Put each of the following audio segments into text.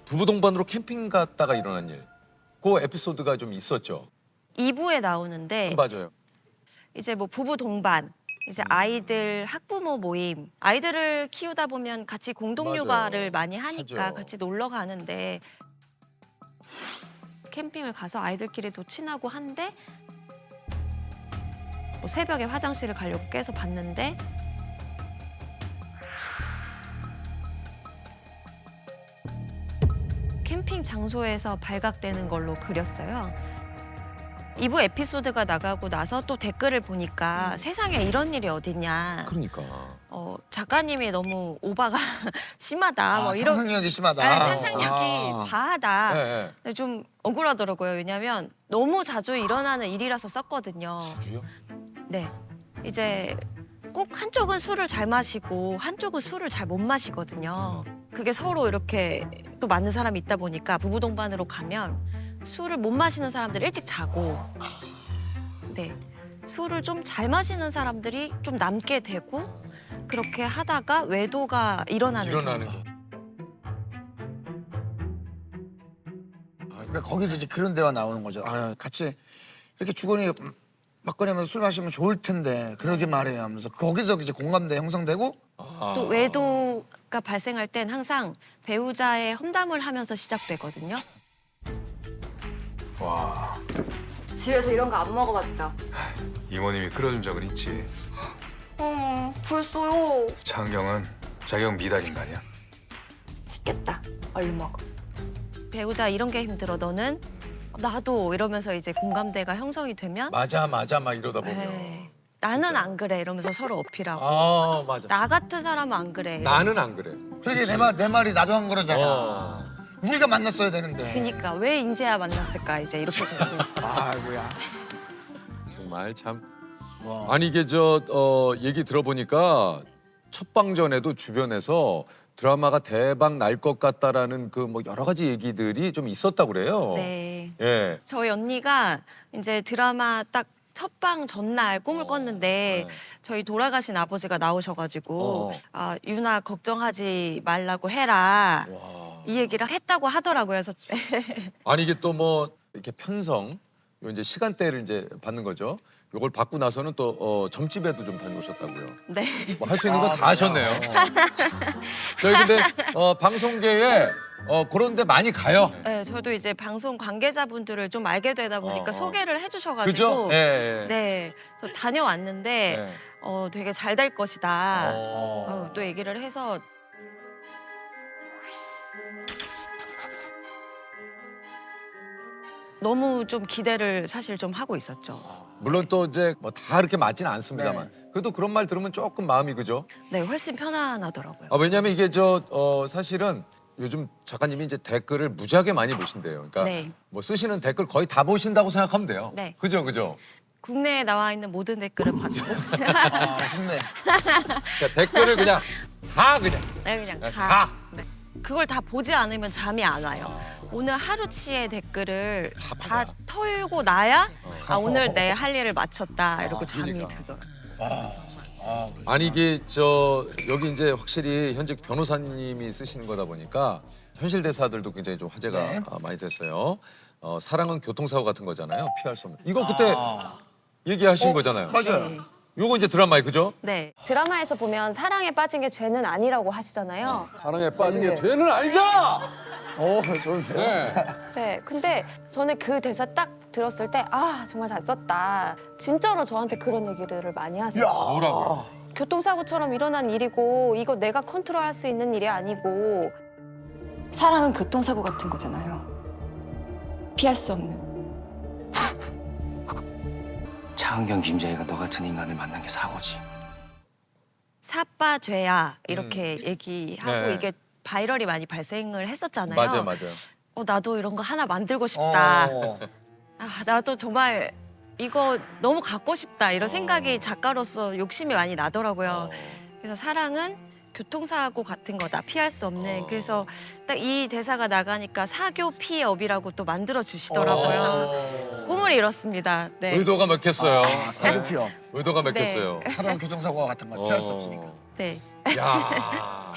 부부 동반으로 캠핑 갔다가 일어난 일. 그 에피소드가 좀 있었죠. 2부에 나오는데 맞아요. 이제 뭐 부부 동반, 이제 아이들 학부모 모임, 아이들을 키우다 보면 같이 공동 맞아요. 육아를 많이 하니까 하죠. 같이 놀러 가는데 캠핑을 가서 아이들끼리도 친하고 한데 뭐 새벽에 화장실을 가려고 깨서 봤는데 캠핑 장소에서 발각되는 걸로 그렸어요. 2부 에피소드가 나가고 나서 또 댓글을 보니까 세상에 이런 일이 어딨냐. 그러니까. 작가님이 너무 오바가 심하다. 뭐 이런 상상력이 심하다. 네, 상상력이 과하다. 네, 근데 좀 억울하더라고요. 왜냐면 너무 자주 일어나는 일이라서 썼거든요. 주요? 네. 이제 꼭 한쪽은 술을 잘 마시고 한쪽은 술을 잘 못 마시거든요. 그게 서로 이렇게 또 맞는 사람이 있다 보니까 부부 동반으로 가면 술을 못 마시는 사람들이 일찍 자고 네. 술을 좀 잘 마시는 사람들이 좀 남게 되고 그렇게 하다가 외도가 일어나는 일어나는 경우. 게. 그러니까 거기서 이제 그런 대화 나오는 거죠. 아, 같이 이렇게 주거니 막걸리하면서 술 마시면 좋을 텐데 그러게 말해요 하면서 거기서 이제 공감대 형성되고 또 외도가 발생할 땐 항상 배우자의 험담을 하면서 시작되거든요. 와, 집에서 이런 거 안 먹어봤죠? 이모님이 끓여준 적은 있지. 벌써요. 창경은 자격 미달인 거 아니야? 맛있겠다. 얼른 먹어. 배우자 이런 게 힘들어 너는 나도 이러면서 이제 공감대가 형성이 되면 맞아 막 이러다 보면. 에이, 나는 안 그래 이러면서 서로 어필하고 아 맞아. 나 같은 사람은 안 그래. 나는 안 그래. 그러지 내 말이 나도 한 거잖아. 어. 우리가 만났어야 되는데. 그러니까 왜 인제야 만났을까 이제 이렇게 되고. 아이고야. 정말 참. 와. 아니 이게 얘기 들어보니까 첫방전에도 주변에서 드라마가 대박 날 것 같다라는 그 뭐 여러 가지 얘기들이 좀 있었다고 그래요. 네. 예. 저희 언니가 이제 드라마 딱 첫방 전날 꿈을 꿨는데 네. 저희 돌아가신 아버지가 나오셔가지고 어. 유나 걱정하지 말라고 해라 와. 이 얘기를 했다고 하더라고요. 그래서 아니 이게 또 뭐 이렇게 편성 요 이제 시간대를 이제 받는 거죠. 요걸 받고 나서는 또 점집에도 좀 다녀오셨다고요. 네. 뭐 할 수 있는 건 다 하셨네요. 저희 근데 방송계에 그런 데 많이 가요. 네, 저도 이제 방송 관계자분들을 좀 알게 되다 보니까 소개를 해주셔가지고 그죠? 예. 네, 그래서 다녀왔는데 예. 되게 잘 될 것이다. 어. 또 얘기를 해서 너무 좀 기대를 사실 좀 하고 있었죠. 물론 또 이제 뭐 다 그렇게 맞지는 않습니다만 그래도 그런 말 들으면 조금 마음이 그죠? 네, 훨씬 편안하더라고요. 왜냐면 이게 사실은 요즘 작가님이 이제 댓글을 무지하게 많이 보신대요. 그러니까 네. 뭐 쓰시는 댓글 거의 다 보신다고 생각하면 돼요. 네. 그죠? 국내에 나와 있는 모든 댓글을 봤고 힘내. 그러니까 댓글을 그냥 다 그냥 네, 그냥 다. 다. 네. 그걸 다 보지 않으면 잠이 안 와요. 오늘 하루치의 댓글을 다 털고 나야 오늘 내 할 일을 마쳤다 이러고 잠이 그러니까. 들더라고요. 아니 이게 여기 이제 확실히 현직 변호사님이 쓰시는 거다 보니까 현실 대사들도 굉장히 좀 화제가 네. 많이 됐어요. 사랑은 교통사고 같은 거잖아요. 피할 수 없는. 이거 그때 얘기하신 거잖아요. 맞아요. 네. 요거 이제 드라마에 그죠? 네. 드라마에서 보면 사랑에 빠진 게 죄는 아니라고 하시잖아요. 사랑에 빠진 게 네. 죄는 아니잖아. 좋은데요? 네. 네, 근데 저는 그 대사 딱 들었을 때 아 정말 잘 썼다. 진짜로 저한테 그런 얘기를 많이 하세요. 뭐라고요? 교통사고처럼 일어난 일이고 이거 내가 컨트롤할 수 있는 일이 아니고 사랑은 교통사고 같은 거잖아요. 피할 수 없는. 차은경 김재희가 너 같은 인간을 만난 게 사고지. 사빠 죄야 이렇게 얘기하고 네. 이게 바이럴이 많이 발생을 했었잖아요. 맞아요. 나도 이런 거 하나 만들고 싶다. 어. 나도 정말 이거 너무 갖고 싶다 이런 생각이 작가로서 욕심이 많이 나더라고요. 그래서 사랑은 교통사고 같은 거다. 피할 수 없는. 그래서 딱 이 대사가 나가니까 사교 피업이라고 또 만들어 주시더라고요. 꿈을 이뤘습니다. 네. 의도가 맥혔어요. 사교피어. 의도가 맥혔어요. 사람 교통사고와 같은 거 피할 수 없으니까. 네. 야.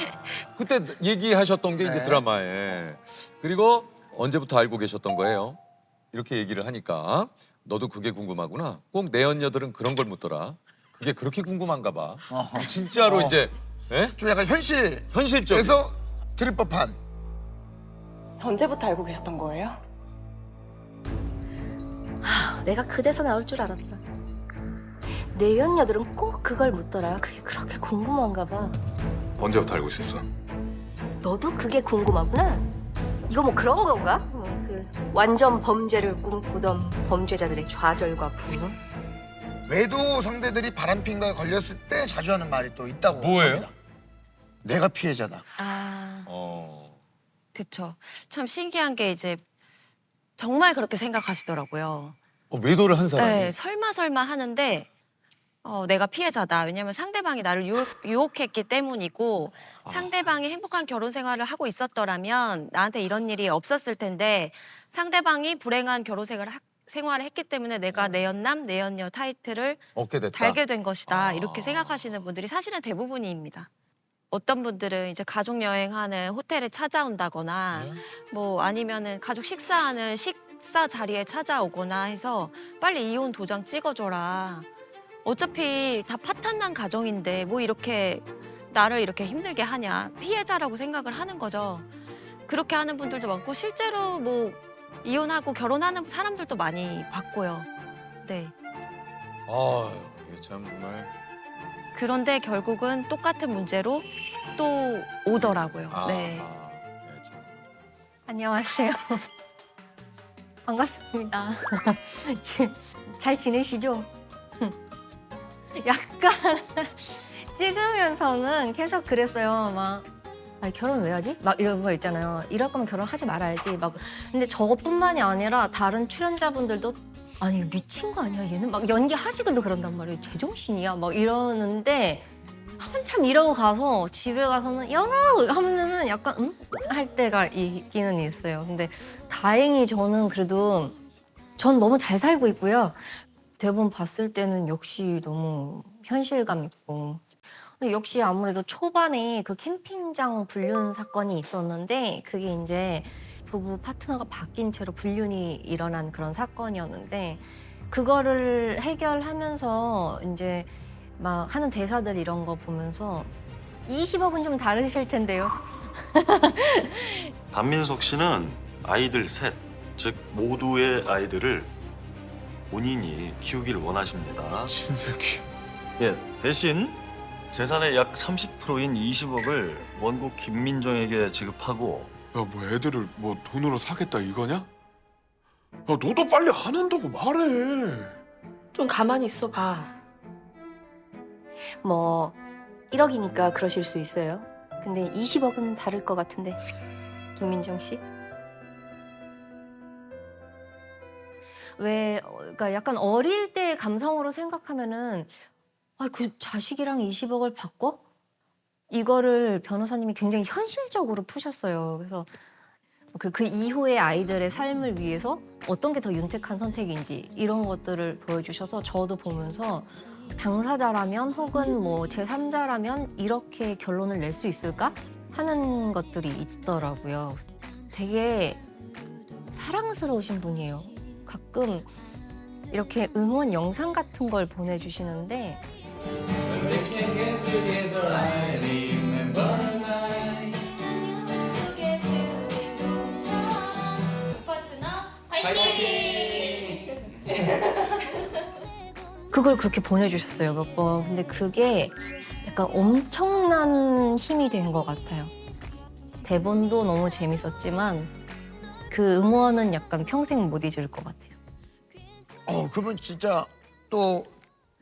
그때 얘기하셨던 게 이제 네. 드라마에. 그리고 언제부터 알고 계셨던 거예요? 이렇게 얘기를 하니까 너도 그게 궁금하구나. 꼭 내연녀들은 그런 걸 묻더라. 그게 그렇게 궁금한가 봐. 어허. 진짜로 어. 이제 예? 좀 약간 현실에서 현실적인. 드릴 법한. 언제부터 알고 계셨던 거예요? 내가 그 대사 나올 줄 알았다. 내연녀들은 꼭 그걸 묻더라. 그게 그렇게 궁금한가 봐. 언제부터 알고 있었어? 너도 그게 궁금하구나. 이거 뭐 그런 건가? 그 완전 범죄를 꿈꾸던 범죄자들의 좌절과 분노? 외도 상대들이 바람핀 거에 걸렸을 때 자주 하는 말이 또 있다고 뭐예요? 합니다. 내가 피해자다. 아, 어. 그쵸. 참 신기한 게 이제 정말 그렇게 생각하시더라고요. 외도를 한 사람이. 네, 설마 하는데 내가 피해자다. 왜냐면 상대방이 나를 유혹했기 때문이고 상대방이 행복한 결혼 생활을 하고 있었더라면 나한테 이런 일이 없었을 텐데 상대방이 불행한 결혼 생활을 했기 때문에 내가 내연남, 내연녀 타이틀을 얻게 됐다. 달게 된 것이다. 이렇게 생각하시는 분들이 사실은 대부분입니다. 어떤 분들은 이제 가족 여행하는 호텔에 찾아온다거나 뭐 아니면은 가족 식사하는 식사 자리에 찾아오거나 해서 빨리 이혼 도장 찍어줘라. 어차피 다 파탄난 가정인데 뭐 이렇게 나를 이렇게 힘들게 하냐. 피해자라고 생각을 하는 거죠. 그렇게 하는 분들도 많고 실제로 뭐 이혼하고 결혼하는 사람들도 많이 봤고요. 네. 아, 이게 참 정말. 그런데 결국은 똑같은 문제로 또 오더라고요. 네. 네, 참. 안녕하세요. 반갑습니다. 잘 지내시죠? 약간 찍으면서는 계속 그랬어요. 막 아니, 결혼 왜 하지? 막 이런 거 있잖아요. 이럴 거면 결혼하지 말아야지. 막 근데 저뿐만이 아니라 다른 출연자분들도 아니 미친 거 아니야 얘는 막 연기하시고도 그런단 말이에요. 제정신이야 막 이러는데 한참 이러고 가서 집에 가서는 여러 하면은 약간 응? 할 때가 있기는 있어요. 근데 다행히 저는 그래도 전 너무 잘 살고 있고요. 대본 봤을 때는 역시 너무 현실감 있고 근데 역시 아무래도 초반에 그 캠핑장 불륜 사건이 있었는데 그게 이제 부부 파트너가 바뀐 채로 불륜이 일어난 그런 사건이었는데 그거를 해결하면서 이제 막 하는 대사들 이런 거 보면서 20억은 좀 다르실 텐데요. 박민석 씨는 아이들 셋, 즉 모두의 아이들을 본인이 키우기를 원하십니다. 신세기. 예, 대신 재산의 약 30%인 20억을 원고 김민정에게 지급하고 야, 뭐 애들을 뭐 돈으로 사겠다 이거냐? 야, 너도 빨리 안 한다고 말해. 좀 가만히 있어 봐. 뭐 1억이니까 그러실 수 있어요. 근데 20억은 다를 것 같은데 김민정 씨? 왜 그러니까 약간 어릴 때 감성으로 생각하면은 아, 그 자식이랑 20억을 바꿔? 이거를 변호사님이 굉장히 현실적으로 푸셨어요. 그래서 그 이후의 아이들의 삶을 위해서 어떤 게 더 윤택한 선택인지 이런 것들을 보여주셔서 저도 보면서 당사자라면 혹은 뭐 제3자라면 이렇게 결론을 낼 수 있을까? 하는 것들이 있더라고요. 되게 사랑스러우신 분이에요. 가끔 이렇게 응원 영상 같은 걸 보내주시는데 그걸 그렇게 보내주셨어요, 몇 번. 근데 그게 약간 엄청난 힘이 된 것 같아요. 대본도 너무 재밌었지만 그 응원은 약간 평생 못 잊을 것 같아요. 그러면 진짜 또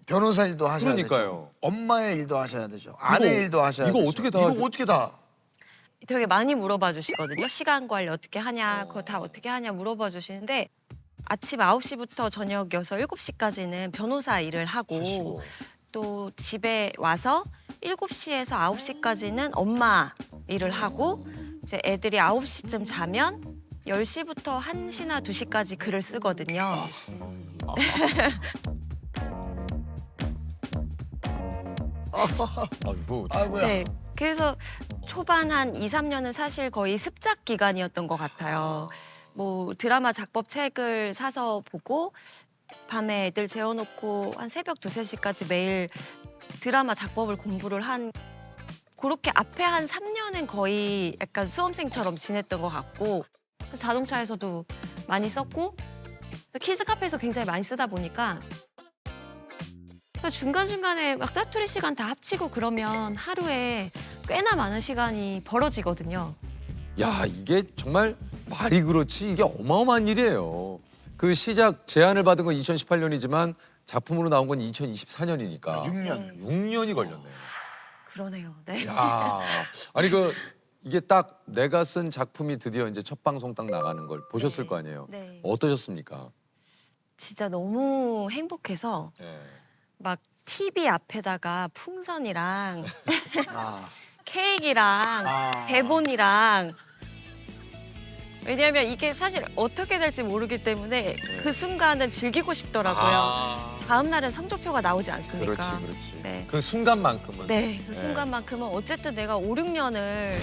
변호사 일도 하셔야 그러니까요. 되죠. 엄마의 일도 하셔야 되죠. 아내 이거- 일도 하셔야 이거 되죠. 어떻게 다 이거 하죠? 어떻게 다? 되게 많이 물어봐 주시거든요. 시간 관리 어떻게 하냐, 그거 다 어떻게 하냐 물어봐 주시는데 아침 9시부터 저녁 6, 7시까지는 변호사 일을 하고 또 집에 와서 7시에서 9시까지는 엄마 일을 하고 이제 애들이 9시쯤 자면 10시부터 1시나 2시까지 글을 쓰거든요. 아이고. 아이고야. 네. 그래서 초반 한 2, 3년은 사실 거의 습작 기간이었던 것 같아요. 뭐 드라마 작법 책을 사서 보고 밤에 애들 재워놓고 한 새벽 2, 3시까지 매일 드라마 작법을 공부를 한 그렇게 앞에 한 3년은 거의 약간 수험생처럼 지냈던 것 같고 그래서 자동차에서도 많이 썼고 키즈 카페에서 굉장히 많이 쓰다 보니까 중간중간에 막 짜투리 시간 다 합치고 그러면 하루에 꽤나 많은 시간이 벌어지거든요. 야, 이게 정말 말이 그렇지 이게 어마어마한 일이에요. 그 시작 제안을 받은 건 2018년이지만 작품으로 나온 건 2024년이니까 6년. 6년이 걸렸네. 그러네요. 네. 야, 아니 그 이게 딱 내가 쓴 작품이 드디어 이제 첫 방송 딱 나가는 걸 보셨을 거 아니에요. 네. 어떠셨습니까? 진짜 너무 행복해서 네. 막 TV 앞에다가 풍선이랑 아. 케이크랑 아. 대본이랑 왜냐하면 이게 사실 어떻게 될지 모르기 때문에 그 순간은 즐기고 싶더라고요. 아, 다음 날은 성적표가 나오지 않습니까? 그렇지, 그렇지. 네. 그 순간만큼은. 네, 그 순간만큼은 어쨌든 내가 5, 6년을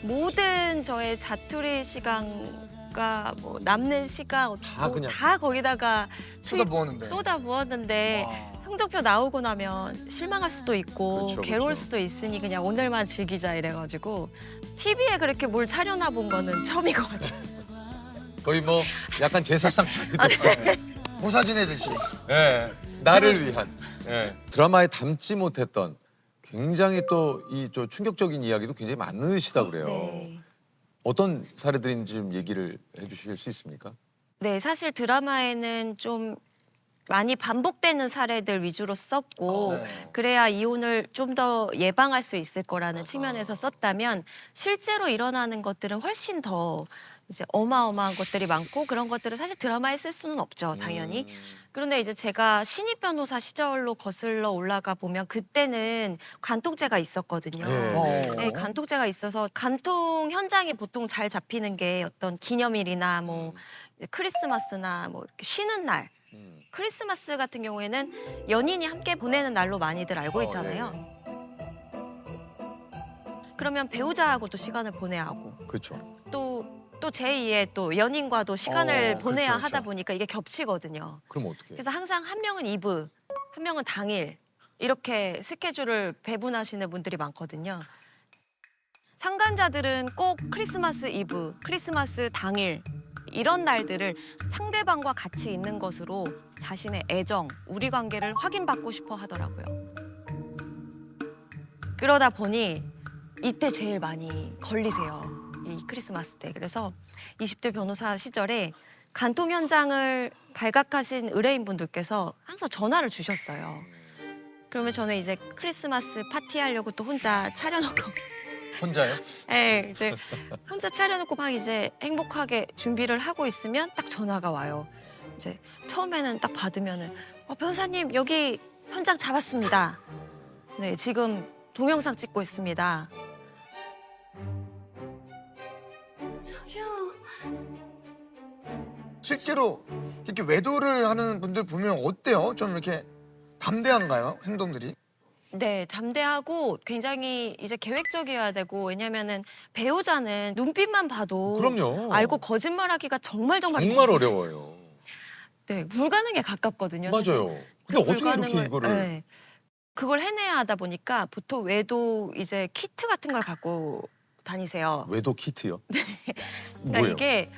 모든 저의 자투리 시간과 뭐 남는 시간 다 뭐 그냥. 다 거기다가 쏟아부었는데. 쏟아부었는데 와. 성적표 나오고 나면 실망할 수도 있고 그렇죠, 괴로울 그렇죠. 수도 있으니 그냥 오늘만 즐기자 이래가지고 TV에 그렇게 뭘 차려나 본 거는 처음인 것 같아요. 거의 뭐 약간 제사상 차리듯. 보사 지내듯이. 네, 나를 위한. 네. 드라마에 담지 못했던 굉장히 또 이 좀 충격적인 이야기도 굉장히 많으시다 그래요. 네. 어떤 사례들인지 좀 얘기를 해주실 수 있습니까? 네, 사실 드라마에는 좀 많이 반복되는 사례들 위주로 썼고 네. 그래야 이혼을 좀 더 예방할 수 있을 거라는 측면에서 썼다면 실제로 일어나는 것들은 훨씬 더 이제 어마어마한 것들이 많고 그런 것들을 사실 드라마에 쓸 수는 없죠, 당연히. 그런데 이제 제가 신입 변호사 시절로 거슬러 올라가 보면 그때는 간통죄가 있었거든요. 네. 네, 간통죄가 있어서 간통 현장이 보통 잘 잡히는 게 어떤 기념일이나 뭐 이제 크리스마스나 뭐 이렇게 쉬는 날. 크리스마스 같은 경우에는 연인이 함께 보내는 날로 많이들 알고 있잖아요. 그러면 배우자하고도 시간을 보내야 하고 그렇죠. 또 제2의 또 연인과도 시간을 보내야 그렇죠, 하다 그렇죠. 보니까 이게 겹치거든요. 그럼 어떻게? 그래서 항상 한 명은 이브, 한 명은 당일 이렇게 스케줄을 배분하시는 분들이 많거든요. 상간자들은 꼭 크리스마스 이브, 크리스마스 당일 이런 날들을 상대방과 같이 있는 것으로 자신의 애정, 우리 관계를 확인받고 싶어 하더라고요. 그러다 보니 이때 제일 많이 걸리세요. 이 크리스마스 때. 그래서 20대 변호사 시절에 간통 현장을 발각하신 의뢰인분들께서 항상 전화를 주셨어요. 그러면 저는 이제 크리스마스 파티하려고 또 혼자 차려놓고 혼자요? 네, 이제 혼자 차려놓고 막 이제 행복하게 준비를 하고 있으면 딱 전화가 와요. 이제 처음에는 딱 받으면은 변호사님 여기 현장 잡았습니다. 네, 지금 동영상 찍고 있습니다. 저기요. 실제로 이렇게 외도를 하는 분들 보면 어때요? 좀 이렇게 담대한가요? 행동들이? 네, 담대하고 굉장히 이제 계획적이어야 되고 왜냐면은 배우자는 눈빛만 봐도 그럼요. 알고 거짓말하기가 정말 어려워요. 네, 불가능에 가깝거든요. 사실. 맞아요. 근데 그 어떻게 이렇게 불가능을- 이거를? 네. 그걸 해내야 하다 보니까 보통 외도 이제 키트 같은 걸 갖고 다니세요. 외도 키트요? 그러니까 뭐예요? 이게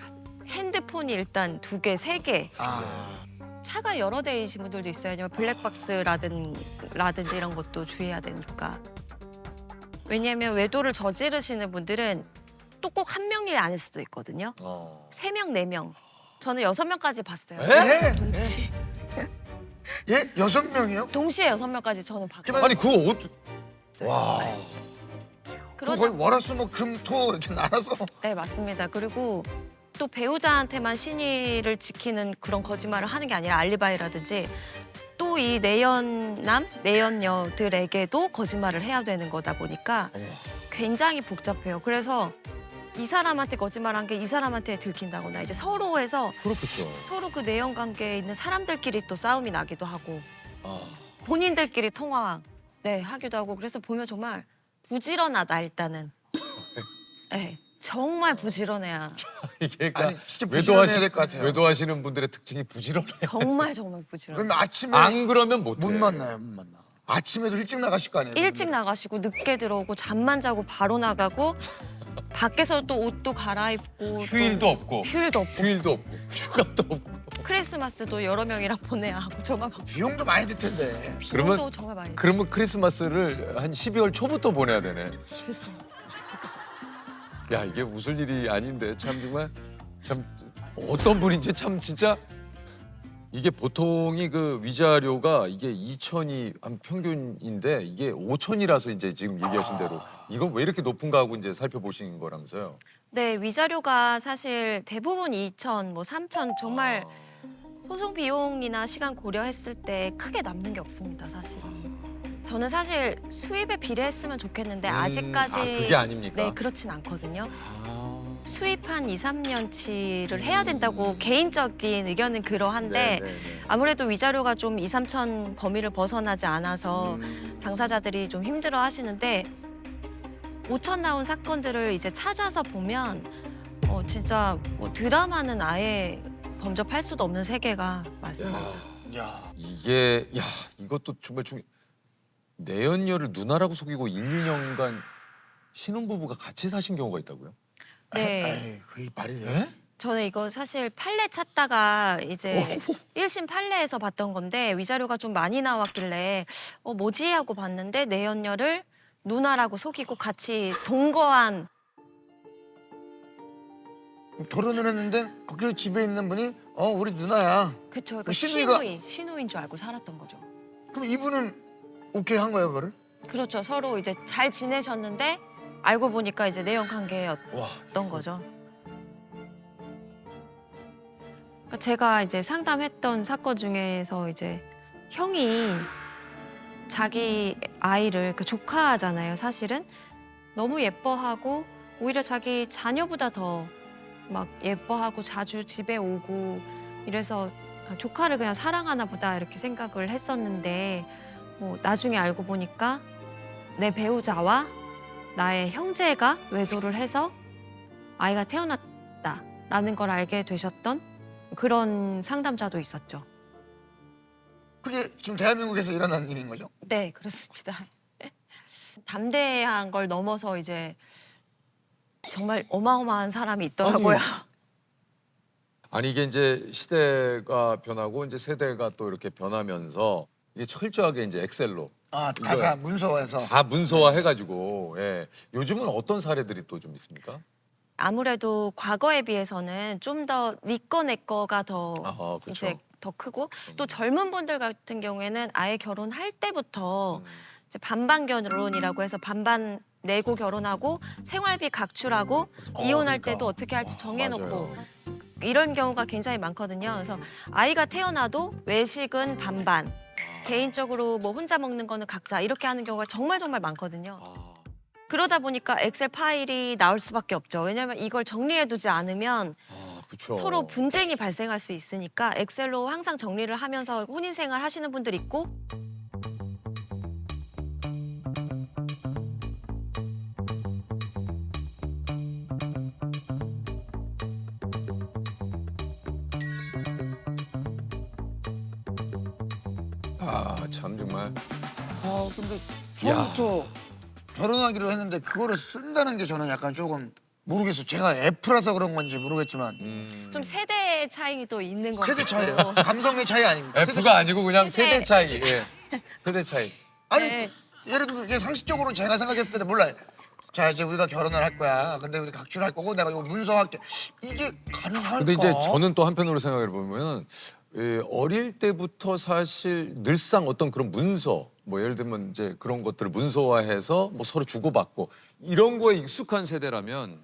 핸드폰이 일단 2개, 3개. 아. 차가 여러 대이신 분들도 있어요. 왜냐면 블랙박스라든지 이런 것도 주의해야 되니까. 왜냐면 외도를 저지르시는 분들은 또 꼭 한 명이 아닐 수도 있거든요. 3명, 4명. 저는 6명까지 봤어요. 에? 동시에. 예? 6명이요? 동시에 6명까지 저는 봤거든요. 아니 그거 와. 그거 거의 월화수목금토 이렇게 나눠서. 네, 맞습니다. 그리고 또 배우자한테만 신의를 지키는 그런 거짓말을 하는 게 아니라 알리바이라든지 또 이 내연남, 내연녀들에게도 거짓말을 해야 되는 거다 보니까 굉장히 복잡해요. 그래서 이 사람한테 거짓말한 게 이 사람한테 들킨다거나 이제 서로 해서 그렇겠죠. 서로 그 내연 관계에 있는 사람들끼리 또 싸움이 나기도 하고 아. 본인들끼리 통화 하기도 하고 그래서 보면 정말 부지런하다 일단은. 네, 정말 부지런해야. 이게 아니 진짜 부지런해야 될 것 같아요. 외도하시는 분들의 특징이 부지런해. 정말 부지런해. 그러면 아침에 안 그러면 못해. 못 만나요, 못 만나. 아침에도 일찍 나가실 거 아니에요? 일찍 나가시고 늦게 들어오고 잠만 자고 바로 나가고 밖에서 또 옷도 갈아입고 휴일도 또 없고. 휴일도 없고 휴일도 없고. 휴가도 없고. 크리스마스도 여러 명이랑 보내야 하고 저만 막 비용도 많이 들 텐데. 그러면- 비용도 정말 많이 그러면 크리스마스를 한 12월 초부터 보내야 되네. 들었어요. 야 이게 웃을 일이 아닌데 참 정말 참 어떤 분인지 참 진짜 이게 보통이 그 위자료가 이게 2천이 한 평균인데 이게 5천이라서 이제 지금 얘기하신 대로 이건 왜 이렇게 높은가 하고 이제 살펴보신 거라면서요. 네, 위자료가 사실 대부분 2천, 뭐 3천 정말 소송 비용이나 시간 고려했을 때 크게 남는 게 없습니다, 사실. 저는 사실 수입에 비례했으면 좋겠는데 아직까지 그게 아닙니까? 네, 그렇진 않거든요. 아. 수입 한 2, 3년치를 해야 된다고 개인적인 의견은 그러한데 네네네. 아무래도 위자료가 좀 2, 3천 범위를 벗어나지 않아서 당사자들이 좀 힘들어 하시는데 5천 나온 사건들을 이제 찾아서 보면 진짜 뭐 드라마는 아예 범접할 수도 없는 세계가 많습니다. 이게 야 이것도 정말 내연녀를 누나라고 속이고 1, 2년간 신혼부부가 같이 사신 경우가 있다고요? 네. 에이, 그게 말이 돼요? 네? 저는 이거 사실 판례 찾다가 이제 1심 판례에서 봤던 건데 위자료가 좀 많이 나왔길래 뭐지 하고 봤는데 내연녀를 누나라고 속이고 같이 동거한 결혼을 했는데 거기 집에 있는 분이 우리 누나야. 그쵸. 그 신우이가- 신우인 줄 알고 살았던 거죠. 그럼 이분은 오케이 한 거예요, 그거를? 그렇죠. 서로 이제 잘 지내셨는데 알고 보니까 이제 내연 관계였던 와. 거죠. 그러니까 제가 이제 상담했던 사건 중에서 이제 형이 자기 아이를 그 조카잖아요, 사실은 너무 예뻐하고 오히려 자기 자녀보다 더 막 예뻐하고 자주 집에 오고 이래서 조카를 그냥 사랑하나 보다 이렇게 생각을 했었는데 나중에 알고 보니까 내 배우자와 나의 형제가 외도를 해서 아이가 태어났다라는 걸 알게 되셨던 그런 상담자도 있었죠. 그게 지금 대한민국에서 일어난 일인 거죠? 네, 그렇습니다. 담대한 걸 넘어서 이제 정말 어마어마한 사람이 있더라고요. 아니 이게 이제 시대가 변하고 이제 세대가 또 이렇게 변하면서 이게 철저하게 이제 엑셀로 가사 문서에서. 다 문서화해가지고 요즘은 어떤 사례들이 또 좀 있습니까? 아무래도 과거에 비해서는 좀 더 네 거 내 거가 더 아하, 그쵸. 이제 더 크고 또 젊은 분들 같은 경우에는 아예 결혼할 때부터 이제 반반 결혼이라고 해서 반반 내고 결혼하고 생활비 각출하고 이혼할 그러니까. 때도 어떻게 할지 정해놓고 맞아요. 이런 경우가 굉장히 많거든요. 그래서 아이가 태어나도 외식은 반반, 개인적으로 뭐 혼자 먹는 거는 각자 이렇게 하는 경우가 정말 많거든요. 그러다 보니까 엑셀 파일이 나올 수밖에 없죠. 왜냐하면 이걸 정리해두지 않으면 그쵸. 서로 분쟁이 발생할 수 있으니까 엑셀로 항상 정리를 하면서 혼인 생활 하시는 분들 있고 참 정말 근데 처음부터 결혼하기로 했는데 그거를 쓴다는 게 저는 약간 조금 모르겠어요. 제가 F라서 그런 건지 모르겠지만 좀 세대 차이가 또 있는 것 세대 같아요. 차이요. 감성의 차이 아닙니까? 세대 F가 아니고 그냥 세대. 세대 차이. 예. 세대 차이. 아니 네. 예를 들면 이게 상식적으로 제가 생각했을 때는 몰라요. 자 이제 우리가 결혼을 할 거야. 근데 우리 각출할 거고 내가 이거 문서할게. 이게 가능할까? 근데 이제 저는 또 한편으로 생각해 보면 어릴 때부터 사실 늘상 어떤 그런 문서 뭐 예를 들면 이제 그런 것들을 문서화해서 뭐 서로 주고받고 이런 거에 익숙한 세대라면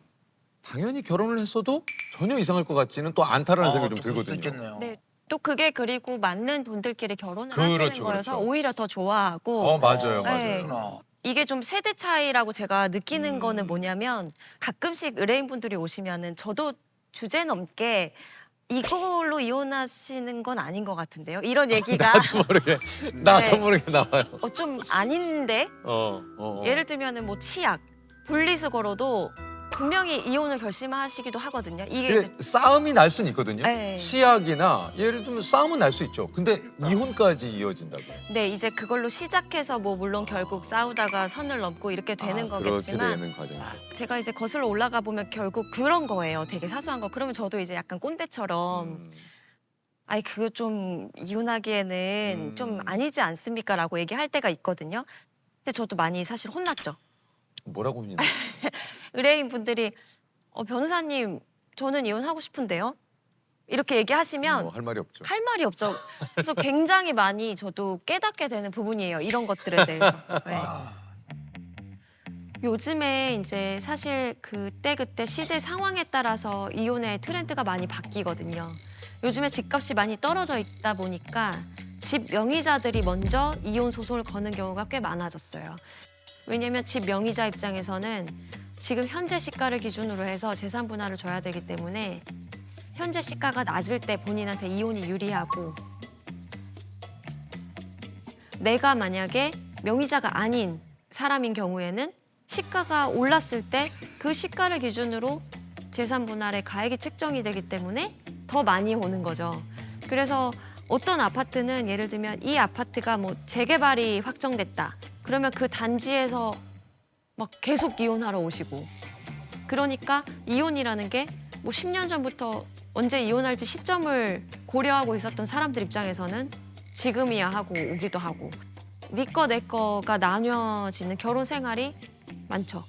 당연히 결혼을 했어도 전혀 이상할 것 같지는 또 않다라는 생각이 좀 또 그럴 수도 들거든요. 있겠네요. 네. 또 그게 그리고 맞는 분들끼리 결혼을 그렇죠, 하시는 거여서 그렇죠. 오히려 더 좋아하고 맞아요, 네. 맞아요. 이게 좀 세대 차이라고 제가 느끼는 거는 뭐냐면 가끔씩 의뢰인분들이 오시면은 저도 주제 넘게 이걸로 이혼하시는 건 아닌 것 같은데요. 이런 얘기가 나도 네. 모르게 나와요. 좀 아닌데 어. 예를 들면은 뭐 치약, 분리수거로도 분명히 이혼을 결심하시기도 하거든요. 이게 이게 이제 싸움이 날 수는 있거든요. 네. 치약이나 예를 들면 싸움은 날 수 있죠. 근데 이혼까지 이어진다고. 네, 이제 그걸로 시작해서 뭐 물론 결국 싸우다가 선을 넘고 이렇게 되는 그렇게 거겠지만 되는 과정이죠. 제가 이제 거슬러 올라가 보면 결국 그런 거예요. 되게 사소한 거. 그러면 저도 이제 약간 꼰대처럼 아이 그거 좀 이혼하기에는 좀 아니지 않습니까라고 얘기할 때가 있거든요. 근데 저도 많이 사실 혼났죠. 뭐라고 했냐? 의뢰인 분들이 변호사님 저는 이혼하고 싶은데요. 이렇게 얘기하시면 할 말이 없죠. 할 말이 없죠. 그래서 굉장히 많이 저도 깨닫게 되는 부분이에요. 이런 것들에 대해서. 네. 요즘에 이제 사실 그때 시대 상황에 따라서 이혼의 트렌드가 많이 바뀌거든요. 요즘에 집값이 많이 떨어져 있다 보니까 집 명의자들이 먼저 이혼 소송을 거는 경우가 꽤 많아졌어요. 왜냐하면 집 명의자 입장에서는 지금 현재 시가를 기준으로 해서 재산 분할을 줘야 되기 때문에 현재 시가가 낮을 때 본인한테 이혼이 유리하고 내가 만약에 명의자가 아닌 사람인 경우에는 시가가 올랐을 때 그 시가를 기준으로 재산 분할의 가액이 책정이 되기 때문에 더 많이 오는 거죠. 그래서 어떤 아파트는 예를 들면 이 아파트가 뭐 재개발이 확정됐다. 그러면 그 단지에서 막 계속 이혼하러 오시고 그러니까 이혼이라는 게 뭐 10년 전부터 언제 이혼할지 시점을 고려하고 있었던 사람들 입장에서는 지금이야 하고 오기도 하고 네 거 내 거가 나뉘어지는 결혼 생활이 많죠.